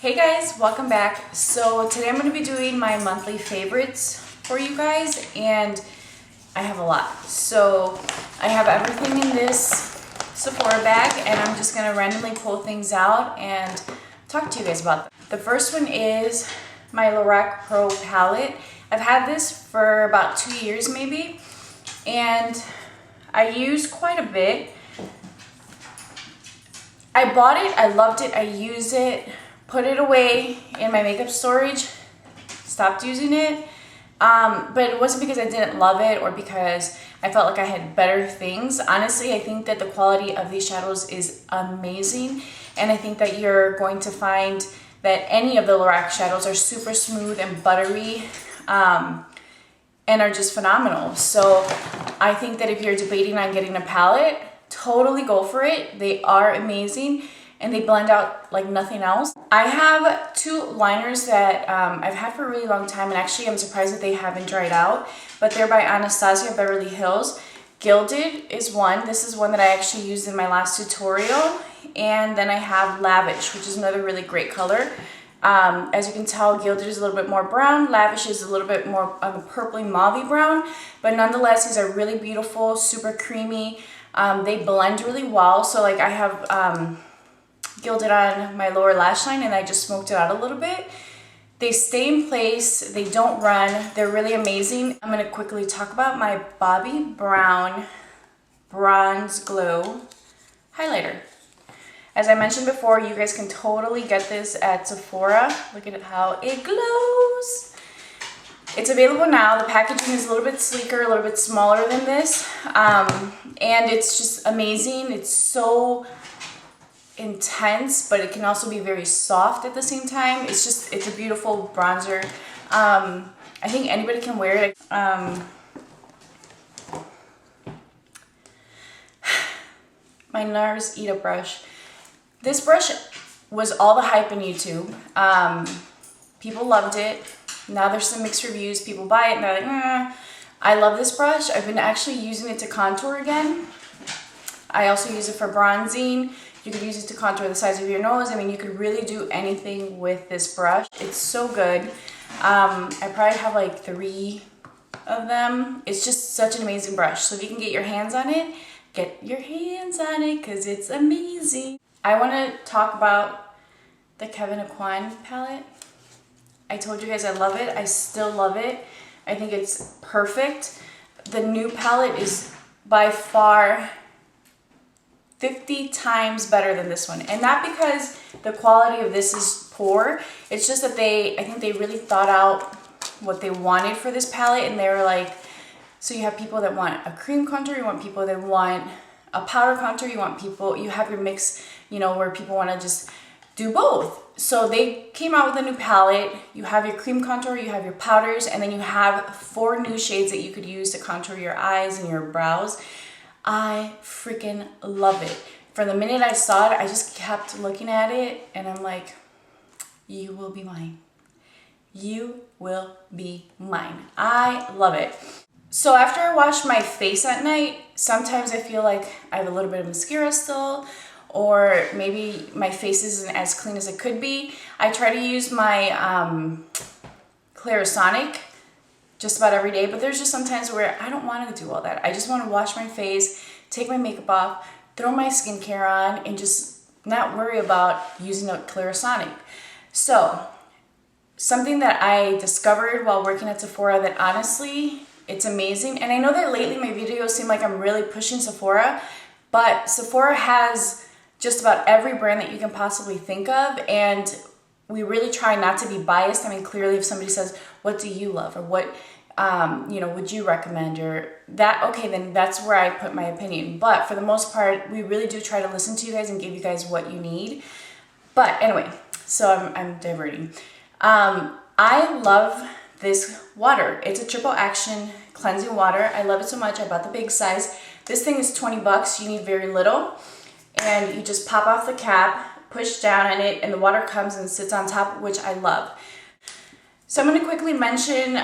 Hey guys, welcome back. So today I'm going to be doing my monthly favorites for you guys, and I have a lot. So I have everything in this Sephora bag, and I'm just going to randomly pull things out and talk to you guys about them. The first one is my Lorac Pro palette. I've had this for about 2 years maybe, and I use quite a bit. I bought it, I loved it, I used it, put it away in my makeup storage, stopped using it, but it wasn't because I didn't love it or because I felt like I had better things. Honestly, I think that the quality of these shadows is amazing, and I think that you're going to find that any of the Lorac shadows are super smooth and buttery, and are just phenomenal. So I think that if you're debating on getting a palette, totally go for it. They are amazing, and they blend out like nothing else. I have two liners that I've had for a really long time, and actually I'm surprised that they haven't dried out, but they're by Anastasia Beverly Hills. Gilded is one. This is one that I actually used in my last tutorial. And then I have Lavish, which is another really great color. As you can tell, Gilded is a little bit more brown. Lavish is a little bit more of a purpley mauvey brown, but nonetheless, these are really beautiful, super creamy. They blend really well. So like I have Gilded on my lower lash line, and I just smoked it out a little bit. They stay in place, they don't run, they're really amazing. I'm gonna quickly talk about my Bobbi Brown Bronze Glow highlighter. As I mentioned before, you guys can totally get this at Sephora. Look at how it glows. It's available now. The packaging is a little bit sleeker, a little bit smaller than this, and it's just amazing. It's so intense, but it can also be very soft at the same time. It's a beautiful bronzer. I think anybody can wear it. My NARS Eat Up brush. This brush was all the hype on YouTube. People loved it. Now there's some mixed reviews. People buy it and they're like, I love this brush. I've been actually using it to contour again. I also use it for bronzing. You could use it to contour the sides of your nose. I mean, you could really do anything with this brush. It's so good. I probably have like 3 of them. It's just such an amazing brush. So if you can get your hands on it, get your hands on it because it's amazing. I want to talk about the Kevyn Aucoin palette. I told you guys I love it. I still love it. I think it's perfect. The new palette is by far 50 times better than this one. And not because the quality of this is poor. It's just that I think they really thought out what they wanted for this palette. And they were like, so you have people that want a cream contour, you want people that want a powder contour, you have your mix, where people want to just do both. So they came out with a new palette. You have your cream contour, you have your powders, and then you have 4 new shades that you could use to contour your eyes and your brows. I freaking love it. From the minute I saw it, I just kept looking at it, and I'm like, you will be mine. You will be mine. I love it. So after I wash my face at night, sometimes I feel like I have a little bit of mascara still, or maybe my face isn't as clean as it could be. I try to use my Clarisonic just about every day, but there's just some times where I don't want to do all that. I just want to wash my face, take my makeup off, throw my skincare on, and just not worry about using a Clarisonic. So something that I discovered while working at Sephora that honestly, it's amazing. And I know that lately my videos seem like I'm really pushing Sephora, but Sephora has just about every brand that you can possibly think of, and we really try not to be biased. I mean, clearly if somebody says, what do you love, or what would you recommend, or that, okay, then that's where I put my opinion. But for the most part, we really do try to listen to you guys and give you guys what you need. But anyway, so I'm diverting. I love this water. It's a triple action cleansing water. I love it so much. I bought the big size. This thing is 20 bucks. You need very little. And you just pop off the cap, push down on it, and the water comes and sits on top, which I love. So I'm going to quickly mention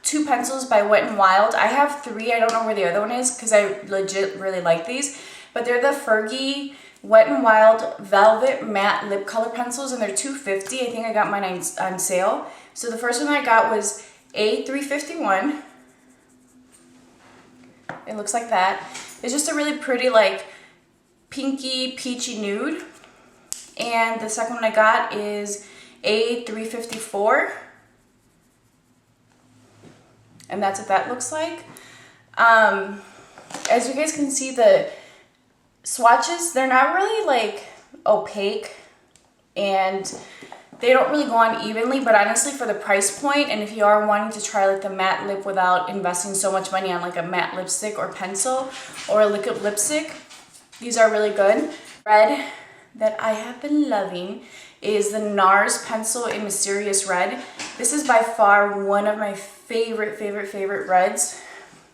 2 pencils by Wet n Wild. I have 3. I don't know where the other one is because I legit really like these. But they're the Fergie Wet n Wild Velvet Matte Lip Color Pencils, and they're $2.50. I think I got mine on sale. So the first one I got was A351. It looks like that. It's just a really pretty, like, pinky, peachy nude. And the second one I got is A354. And that's what that looks like. As you guys can see, the swatches, they're not really like opaque and they don't really go on evenly, but honestly for the price point, and if you are wanting to try like the matte lip without investing so much money on like a matte lipstick or pencil or a liquid lipstick, these are really good. Red that I have been loving is the NARS pencil in Mysterious Red. This is by far one of my favorite reds.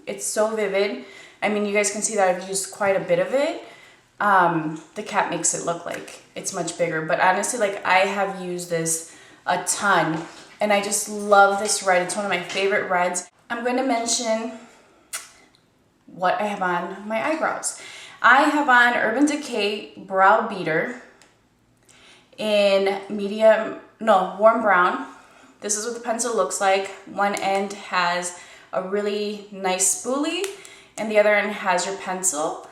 It's so vivid. I mean, you guys can see that I've used quite a bit of it. The cap makes it look like it's much bigger, but honestly, like, I have used this a ton and I just love this red. It's one of my favorite reds. I'm going to mention what I have on my eyebrows. I have on Urban Decay Brow Beater in warm brown. This is what the pencil looks like. One end has a really nice spoolie and the other end has your pencil.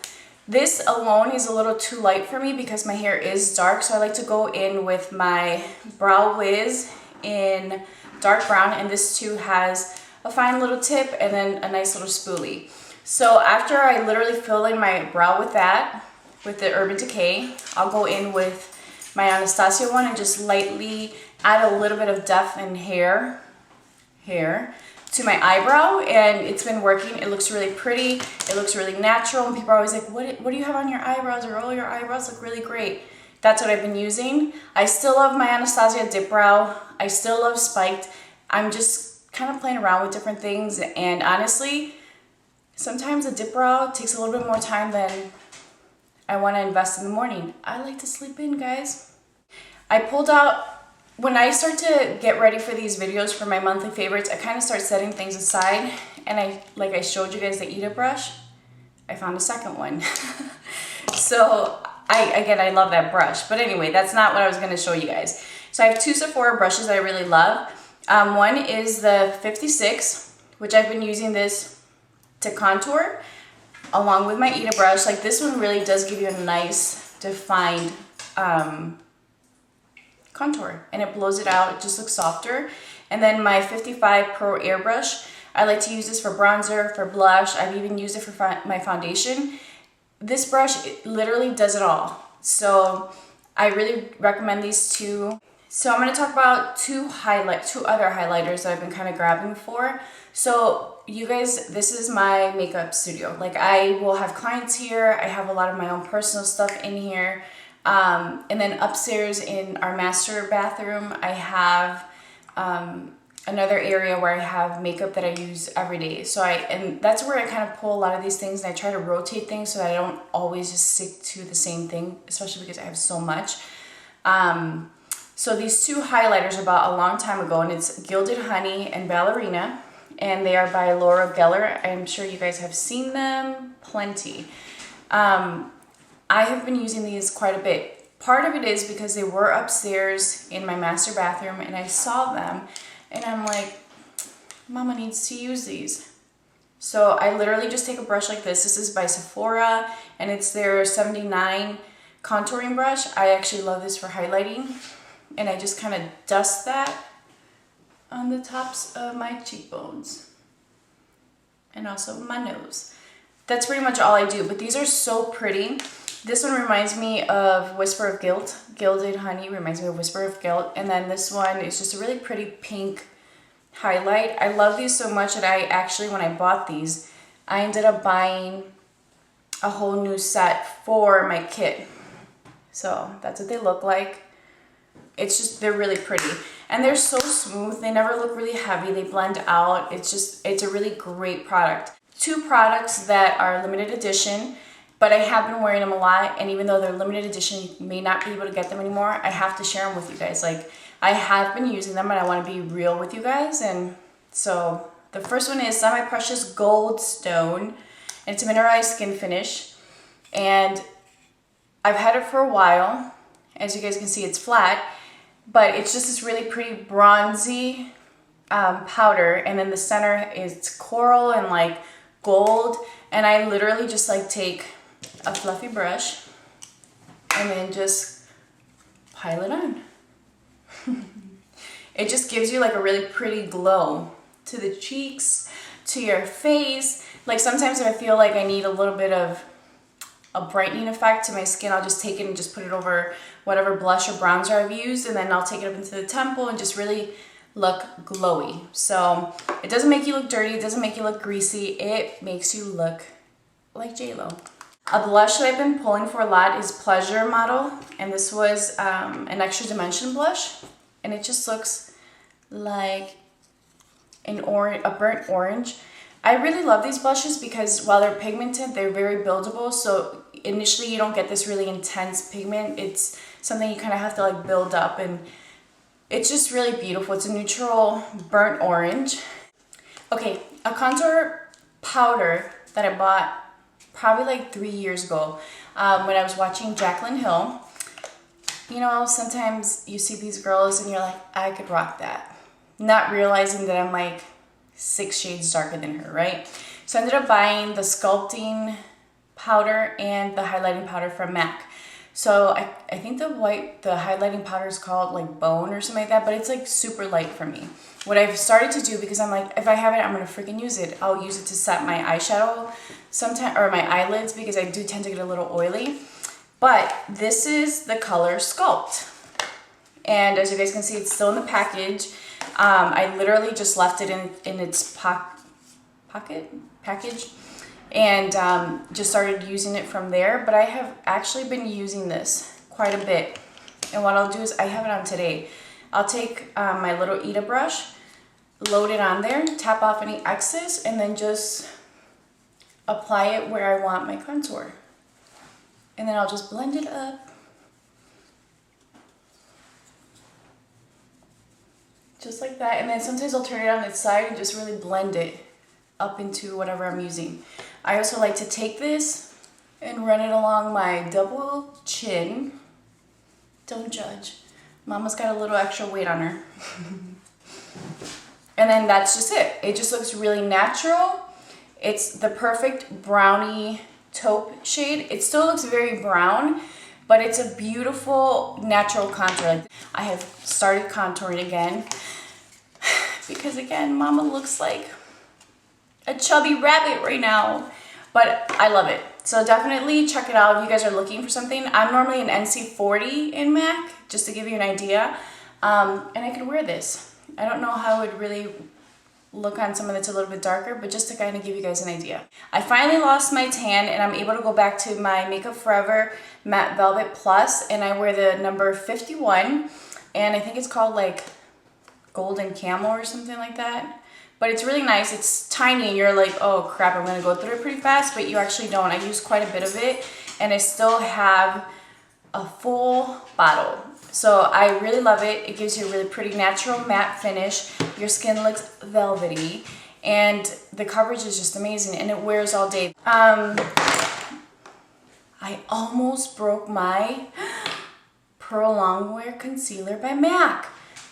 This alone is a little too light for me because my hair is dark, so I like to go in with my Brow Wiz in dark brown, and this too has a fine little tip and then a nice little spoolie. So after I literally fill in my brow with that, with the Urban Decay, I'll go in with my Anastasia one and just lightly add a little bit of depth and hair to my eyebrow, and it's been working. It looks really pretty. It looks really natural, and people are always like, what do you have on your eyebrows? Or, oh, your eyebrows look really great. That's what I've been using. I still love my Anastasia Dip Brow. I still love Spiked. I'm just kind of playing around with different things, and honestly, sometimes a dip brow takes a little bit more time than I want to invest in the morning. I like to sleep in, guys. I pulled out, when I start to get ready for these videos for my monthly favorites, I kind of start setting things aside, and like I showed you guys the Ita brush, I found a second one. So I love that brush, but anyway, that's not what I was going to show you guys. So I have two Sephora brushes that I really love. One is the 56, which I've been using this to contour along with my Ita brush. Like, this one really does give you a nice defined contour, and it blows it out. It just looks softer. And then my 55 Pro Airbrush, I like to use this for bronzer, for blush. I've even used it for my foundation. This brush, it literally does it all. So I really recommend these two. So I'm going to talk about two other highlighters that I've been kind of grabbing for. So you guys, this is my makeup studio. Like, I will have clients here. I have a lot of my own personal stuff in here. And then upstairs in our master bathroom, I have another area where I have makeup that I use every day. So and that's where I kind of pull a lot of these things, and I try to rotate things so that I don't always just stick to the same thing, especially because I have so much. So these two highlighters are bought a long time ago, and it's Gilded Honey and Ballerina, and they are by Laura Geller. I'm sure you guys have seen them plenty. I have been using these quite a bit. Part of it is because they were upstairs in my master bathroom and I saw them and I'm like, Mama needs to use these. So I literally just take a brush like this. This is by Sephora and it's their 79 contouring brush. I actually love this for highlighting, and I just kind of dust that on the tops of my cheekbones and also my nose. That's pretty much all I do, but these are so pretty. This one reminds me of Whisper of Guilt. Gilded Honey reminds me of Whisper of Guilt. And then this one is just a really pretty pink highlight. I love these so much that I actually, when I bought these, I ended up buying a whole new set for my kit. So that's what they look like. It's just, they're really pretty. And they're so smooth. They never look really heavy. They blend out. It's a really great product. Two products that are limited edition, but I have been wearing them a lot, and even though they're limited edition, you may not be able to get them anymore, I have to share them with you guys. Like, I have been using them and I want to be real with you guys. And so the first one is Semi Precious Gold Stone, and it's a mineralized skin finish. And I've had it for a while. As you guys can see, it's flat, but it's just this really pretty bronzy powder, and then the center is coral and like gold, and I literally just like take a fluffy brush and then just pile it on. It just gives you like a really pretty glow to the cheeks, to your face. Like sometimes if I feel like I need a little bit of a brightening effect to my skin, I'll just take it and just put it over whatever blush or bronzer I've used, and then I'll take it up into the temple and just really look glowy. So it doesn't make you look dirty, it doesn't make you look greasy, it makes you look like J-Lo. A blush that I've been pulling for a lot is Pleasure Model, and this was an extra dimension blush, and it just looks like a burnt orange. I really love these blushes because while they're pigmented, they're very buildable. So initially you don't get this really intense pigment. It's something you kind of have to like build up, and it's just really beautiful. It's a neutral burnt orange. Okay, a contour powder that I bought probably like 3 years ago when I was watching Jaclyn Hill. You know, sometimes you see these girls and you're like, I could rock that. Not realizing that I'm like 6 shades darker than her, right? So I ended up buying the sculpting powder and the highlighting powder from MAC. So I think the highlighting powder is called like Bone or something like that, but it's like super light for me. What I've started to do, because I'm like, if I have it, I'm gonna freaking use it. I'll use it to set my eyeshadow sometimes, or my eyelids, because I do tend to get a little oily. But this is the color Sculpt. And as you guys can see, it's still in the package. I literally just left it in its package and just started using it from there. But I have actually been using this quite a bit. And what I'll do is, I have it on today. I'll take my little Ita brush, load it on there, tap off any excess, and then just apply it where I want my contour. And then I'll just blend it up. Just like that. And then sometimes I'll turn it on its side and just really blend it up into whatever I'm using. I also like to take this and run it along my double chin. Don't judge. Mama's got a little extra weight on her. And then that's just it. It just looks really natural. It's the perfect brownie taupe shade. It still looks very brown, but it's a beautiful natural contour. Like, I have started contouring again because again, Mama looks like a chubby rabbit right now, but I love it. So definitely check it out if you guys are looking for something. I'm normally an NC40 in MAC, just to give you an idea, and I could wear this. I don't know how it would really look on someone that's a little bit darker, but just to kind of give you guys an idea. I finally lost my tan, and I'm able to go back to my Makeup Forever Matte Velvet Plus, and I wear the number 51, and I think it's called like Golden Camel or something like that. But it's really nice. It's tiny, and you're like, oh crap, I'm gonna go through it pretty fast, but you actually don't. I use quite a bit of it, and I still have a full bottle. So I really love it. It gives you a really pretty natural matte finish. Your skin looks velvety, and the coverage is just amazing, and it wears all day. I almost broke my Pearl Longwear Concealer by MAC.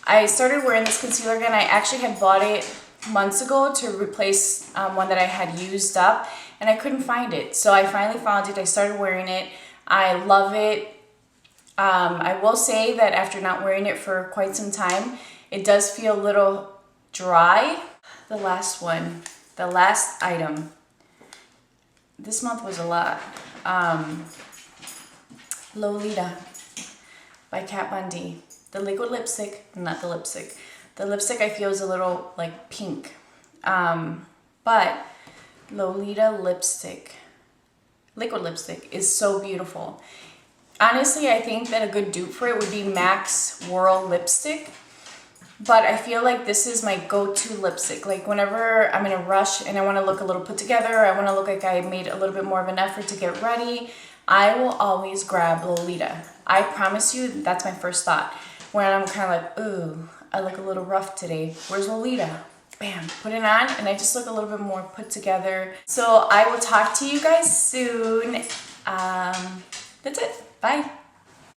I started wearing this concealer again. I actually had bought it months ago to replace one that I had used up, and I couldn't find it. So I finally found it. I started wearing it. I love it. I will say that after not wearing it for quite some time, it does feel a little dry. The last one, the last item. This month was a lot. Lolita by Kat Von D. The liquid lipstick, not the lipstick. The lipstick I feel is a little like pink. But Lolita lipstick, liquid lipstick, is so beautiful. Honestly, I think that a good dupe for it would be MAC's Whirl lipstick. But I feel like this is my go-to lipstick. Like whenever I'm in a rush and I want to look a little put together, I want to look like I made a little bit more of an effort to get ready, I will always grab Lolita. I promise you, that's my first thought. When I'm kind of like, ooh, I look a little rough today. Where's Lolita? Bam, put it on, and I just look a little bit more put together. So I will talk to you guys soon. That's it. Bye.